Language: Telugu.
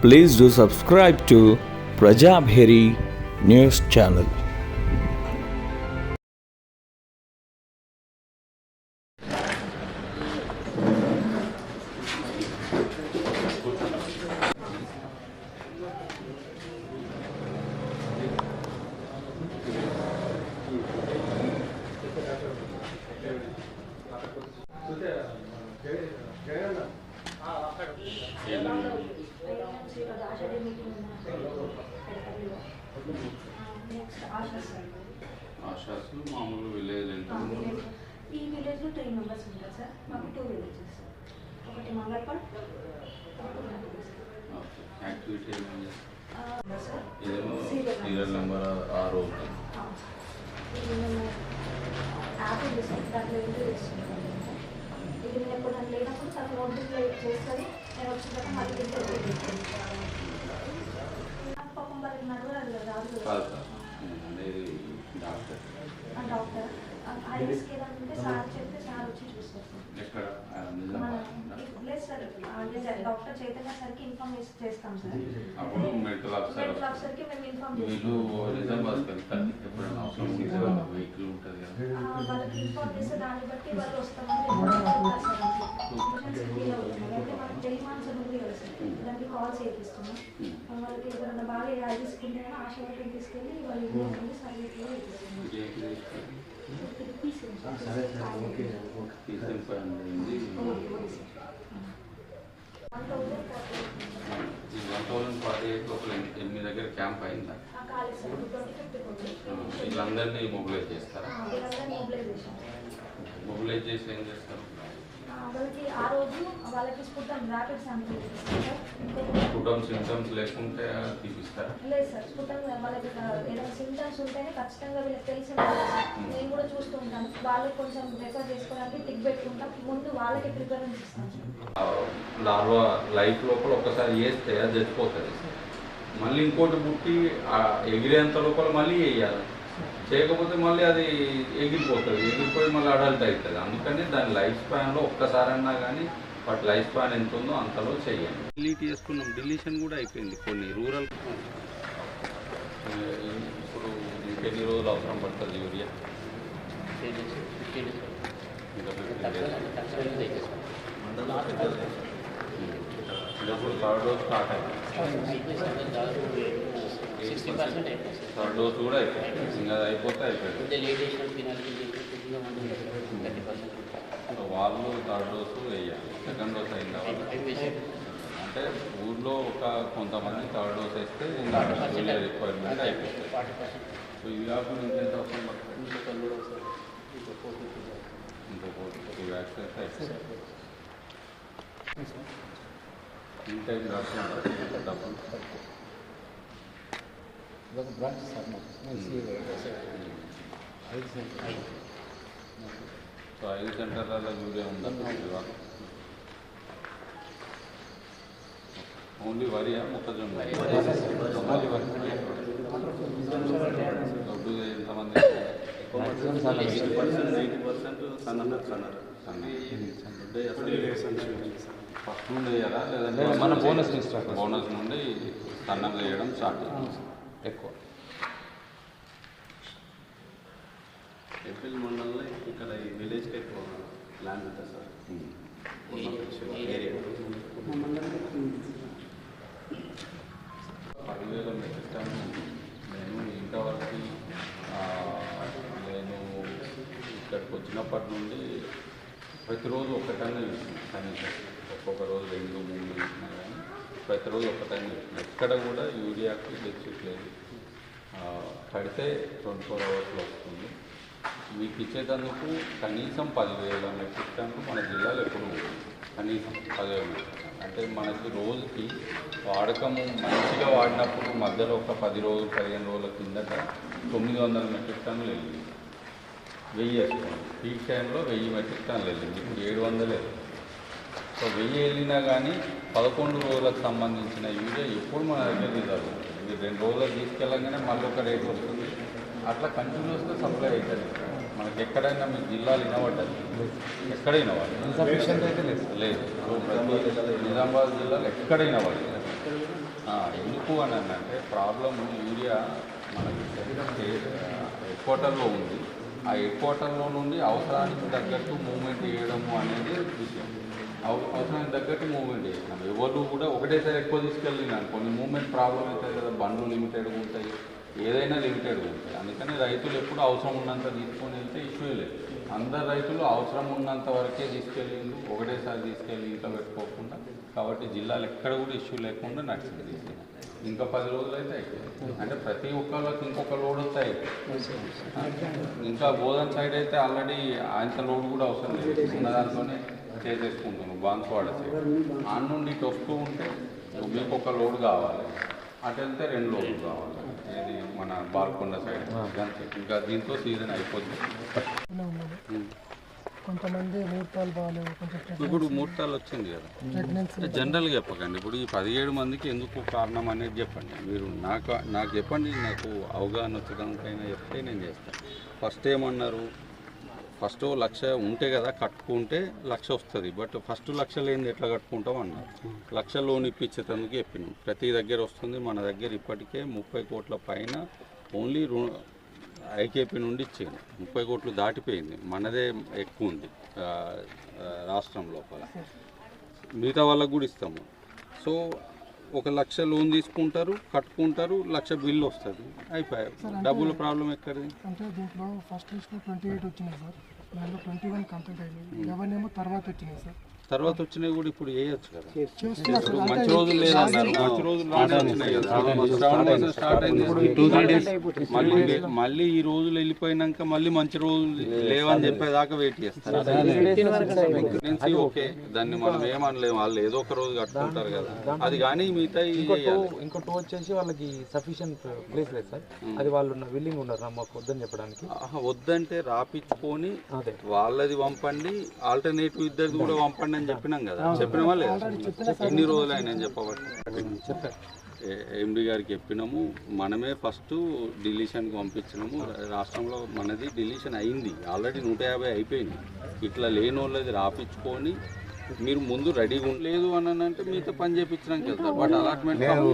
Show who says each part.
Speaker 1: Please do subscribe to Prajabheri News Channel.
Speaker 2: ఆశాసు మామూలు విలేజ్
Speaker 3: ఈ విలేజ్లో 3 మెంబర్స్ ఉంటారు సార్. మాకు 2 విలేజెస్, ఒకటి మంగళపల్,
Speaker 2: యాక్టివిటీ
Speaker 3: సార్
Speaker 2: ఇదేమో సీరియల్ నెంబర్ 6
Speaker 3: యాప్ ఉంది సార్. దాంట్లో ఇంటూ చేస్తుంటాను. ఇది నేను ఎప్పుడు లేనప్పుడు తను నోటిఫై చేస్తుంది. నేను వచ్చిన తర్వాత మళ్ళీ పాపం వాళ్ళకి నడవరాదు కదా, రాదు డాక్టర్ ఐఎస్కి ఏదైనా ఉంటే సార్ చెప్తే సార్ వచ్చి చూస్తారు. లేదు సార్, డాక్టర్ చైతన్య సార్కి ఇన్ఫార్మ్ చేస్తాం సార్.
Speaker 2: అప్పుడు మెడికల్
Speaker 3: ఆఫీసర్కి మేము ఇన్ఫార్మ్
Speaker 2: వీళ్ళు రిజర్వ్ వెళ్తారు. ఎప్పుడైనా అవసరం వెహికల్ ఉంటుంది కదా,
Speaker 3: వాళ్ళకి ఇన్ఫార్మ్ చేస్తే దాన్ని బట్టి వాళ్ళు వస్తామని చెప్తారు సార్. అంటే మనకి టెలిమాన్స్ అనేది కదా సార్, దానికి కాల్ చేపిస్తున్నాం. వాళ్ళకి ఏదైనా బాగా తీసుకుంటే ఆశ వాళ్ళకి తీసుకెళ్ళి వాళ్ళు ఇన్ఫార్మ్ సర్వీస్లో
Speaker 2: మీ దగ్గర క్యాంప్ అయిందా? వీళ్ళందరినీ మొబిలైజ్ చేస్తారా? మొబిలైజ్ చేసి ఏం చేస్తారు?
Speaker 3: వాళ్ళకి ఆ రోజు వాళ్ళకి స్ఫుటం ర్యాపిడ్ శాంపిల్
Speaker 2: స్ఫుటం సింటమ్స్ లేకుంటే తీపిస్తారా?
Speaker 3: లేదు సార్, స్ఫుటం వాళ్ళకి ఏదైనా సింటమ్స్ ఉంటేనే ఖచ్చితంగా వీళ్ళకి తెలిసి నేను కూడా చూస్తూ ఉంటాను. వాళ్ళకి కొంచెం ప్రిపేర్ చేసుకోవడానికి టిక్ పెట్టుకుంటాం. ముందు వాళ్ళకి ప్రిపరేషన్ ఇస్తాం.
Speaker 2: లార్వా లైఫ్ లోపల ఒక్కసారి వేస్తే అది చచ్చిపోతుంది. మళ్ళీ ఇంకోటి పుట్టి ఎగిరేంత లోపల మళ్ళీ వేయాలి. చేయకపోతే మళ్ళీ అది ఎగిరిపోయి మళ్ళీ అడల్ట్ అవుతుంది. అందుకని దాని లైఫ్ స్పాన్లో ఒక్కసారన్నా కానీ వాటి లైఫ్ స్పాన్ ఎంత ఉందో అంతలో చేయండి. డిలీట్ చేసుకున్నాం, డిలీషన్ కూడా అయిపోయింది కొన్ని రూరల్. ఇప్పుడు ఇంకెన్ని రోజులు అవసరం పడుతుంది యూరియా? ఇప్పుడు థర్డ్ డోస్ స్టార్ట్ అయింది. థర్డ్ డోస్ కూడా అయిపోయింది. ఇంకా అయిపోతే అయిపోయింది. వాళ్ళు థర్డ్ డోసు వేయాలి. సెకండ్ డోస్ అయిన తర్వాత అంటే ఊళ్ళో కొంతమంది థర్డ్ డోస్ వేస్తే యూరియా రిక్వైర్మెంట్ అయిపోతుంది. సో ఇది కాకుండా ఇంకెంత అవసరం పడుతుంది? ఇంకో 2 వ్యాక్సిన్ అయితే అయిపోతుంది. ఇన్ టైం రాకుండా డబ్బులు
Speaker 4: బ్రాంచ్ సార్ మాకు
Speaker 2: సో 5 సెంటర్లలో యూరియా ఉందా? ఓన్లీ వరియా మొక్కజొన్న? డబ్బు ఎంతమంది? 80% ఫస్ట్ నుండి వేయాలా లేదంటే
Speaker 4: మన బోనస్
Speaker 2: నుండి సన్నం వేయడం స్టార్ట్ ఎక్కువ?
Speaker 5: ఏప్రిల్ మండలంలో ఇక్కడ ఈ విలేజ్కి ఎక్కువ ల్యాండ్ ఉంటుంది సార్.
Speaker 2: 10,000 metric ton. నేను ఇంతవరకు నేను ఇక్కడికి వచ్చినప్పటి నుండి ప్రతిరోజు ఒక టన్ కనీసం. ఒక్కొక్క రోజు 2, 3 ఇచ్చినా కానీ ప్రతిరోజు ఒక టన్ ఇచ్చినా. ఎక్కడ కూడా యూరియాకి డెఫిసిట్ లేదు. పడితే 24 అవర్స్లో వస్తుంది. మీకు ఇచ్చేటందుకు కనీసం 10,000 మెట్రిక్ టన్ను మన జిల్లాలో ఎప్పుడు కనీసం 10,000 మెట్రిక్ టన్. అంటే మనకి రోజుకి వాడకము మంచిగా వాడినప్పుడు మధ్యలో ఒక 10 రోజులు 15 రోజుల కిందట 900 మెట్రిక్ టన్నులు వెళ్ళింది. 1000 వేసుకోండి. పీక్ టైంలో 1000 మెట్రిక్ టన్నులు వెళ్ళింది. ఇప్పుడు 700 వెళ్ళింది. సో 1000 వెళ్ళినా కానీ 11 రోజులకు సంబంధించిన యూరియా ఎప్పుడు మన దగ్గర జరుగుతుంది. మీరు 2 రోజులకు తీసుకెళ్ళగానే మళ్ళీ ఒక రేట్ వస్తుంది. అట్లా కంటిన్యూస్గా సప్లై అవుతుంది. మనకి ఎక్కడైనా మీ జిల్లాలు వినబడ్డది, ఎక్కడైనా వాళ్ళు
Speaker 4: ఇన్సఫిషియెంట్ అయితే లేదు.
Speaker 2: నిజామాబాద్ జిల్లాలో ఎక్కడైనా వాళ్ళు ఎందుకు అని అంటే ప్రాబ్లం యూరియా మనకి హెడ్ క్వార్టర్లో ఉంది. ఆ హెడ్ క్వార్టర్లో నుండి అవసరానికి తగ్గట్టు మూవ్మెంట్ చేయడము అనేది విషయం. అవసరానికి తగ్గట్టు మూవ్మెంట్ చేసినాం. ఎవరు కూడా ఒకటేసారి ఎక్కువ తీసుకెళ్ళినాను కొన్ని మూవ్మెంట్ ప్రాబ్లం అవుతుంది కదా, బండ్లు లిమిటెడ్గా ఉంటాయి, ఏదైనా లిమిటెడ్గా ఉంటాయి. అందుకని రైతులు ఎప్పుడు అవసరం ఉన్నంత తీసుకొని వెళ్తే ఇష్యూ లేదు. అందరు రైతులు అవసరం ఉన్నంత వరకే తీసుకెళ్ళిండు, ఒకటేసారి తీసుకెళ్ళి ఇంట్లో పెట్టుకోకుండా. కాబట్టి జిల్లాలో ఎక్కడ కూడా ఇష్యూ లేకుండా నడిచింది తీసుకెళ్ళి. ఇంకా 10 రోజులు అయితే అయిపోయింది. అంటే ప్రతి ఒక్కళ్ళకి ఇంకొక లోడ్ వస్తాయి. ఇంకా బోధన్ సైడ్ అయితే ఆల్రెడీ అంత లోడ్ కూడా అవసరం లేదు, ఉన్న దాంట్లోనే చేసేసుకుంటున్నాం. బాన్స్వాడ సైడ్ ఆన్ నుండి ఇటు వస్తూ ఉంటే మీకు ఒక లోడ్ కావాలి, అటు వెళ్తే 2 లోడ్లు కావాలి. ఇది మన బాల్కొండ సైడ్ అంతే. ఇంకా దీంతో సీజన్ అయిపోద్ది.
Speaker 6: కొంతమంది ముహూర్తాలు బాగాలేవు, కొంచెం
Speaker 2: ఇప్పుడు ముహూర్తాలు వచ్చింది కదా, జనరల్గా చెప్పకండి. ఇప్పుడు ఈ 17 మందికి ఎందుకు కారణం అనేది చెప్పండి. మీరు నాకు చెప్పండి, నాకు అవగాహన వచ్చేదానికైనా చెప్తే నేను చేస్తాను. ఫస్ట్ ఏమన్నారు, ఫస్ట్ 1,00,000 ఉంటే కదా కట్టుకుంటే 1,00,000 వస్తుంది. బట్ ఫస్ట్ 1,00,000 లేనిది ఎట్లా కట్టుకుంటాం అన్నారు. 1,00,000 లోన్ ఇప్పించేందుకు చెప్పినాం. ప్రతి దగ్గర వస్తుంది. మన దగ్గర ఇప్పటికే 30 కోట్ల పైన ఓన్లీ ఐకేపీ నుండి ఇచ్చింది. 30 కోట్లు దాటిపోయింది. మనదే ఎక్కువ ఉంది రాష్ట్రం లోపల. మిగతా వాళ్ళకు కూడా ఇస్తాము. సో 1,00,000 లోన్ తీసుకుంటారు, కట్టుకుంటారు, 1,00,000 బిల్లు వస్తుంది, అయిపోయాయి. డబ్బుల ప్రాబ్లం ఎక్కడిది?
Speaker 6: అంటే దీంట్లో ఫస్ట్ లిస్ట్లో 28 వచ్చినాయి సార్, దాంట్లో 21 కంప్లీట్ అయినాయి, 11 ఏమో తర్వాత వచ్చినాయి సార్.
Speaker 2: తర్వాత వచ్చినాయి కూడా ఇప్పుడు వేయచ్చు కదా. ఇప్పుడు మంచి రోజులు లేదన్నారు, మంచి రోజులు రానే వచ్చినాయి కదా. శ్రావణ మాసం స్టార్ట్ అయింది, మళ్ళీ ఈ రోజులు వెళ్ళిపోయినాక మళ్ళీ మంచి రోజులు లేవని చెప్పేదాకా వెయిట్ చేస్తారు. ప్రెగ్నెన్సీ ఓకే, దాన్ని మనం ఏమనలేము, వాళ్ళు ఏదో ఒక రోజు కట్టుకుంటారు కదా. అది కానీ మిగతా
Speaker 7: ఇంకోటి వచ్చేసి వాళ్ళకి సఫిషియెంట్ ప్లేస్ లేదు సార్, అది వాళ్ళు విల్లింగ్ ఉన్నారు మాకు వద్దని చెప్పడానికి.
Speaker 2: వద్దంటే రాపించుకొని వాళ్ళది పంపండి, ఆల్టర్నేటివ్ ఇద్దరిది కూడా పంపండి అని చెప్పినాం కదా. చెప్పినామా లేదా? ఎన్ని రోజులు అయినా చెప్పారు. ఎండి గారికి చెప్పినాము. మనమే ఫస్ట్ డిలీషన్కి పంపించినాము. రాష్ట్రంలో మనది డిలీషన్ అయింది ఆల్రెడీ, 150 అయిపోయింది. ఇట్లా లేని వాళ్ళది రాపించుకొని మీరు ముందు రెడీగా ఉండలేదు అని అంటే మీతో పని చేయించడానికి వెళ్తారు. బట్ అలాట్మెంట్
Speaker 8: మేము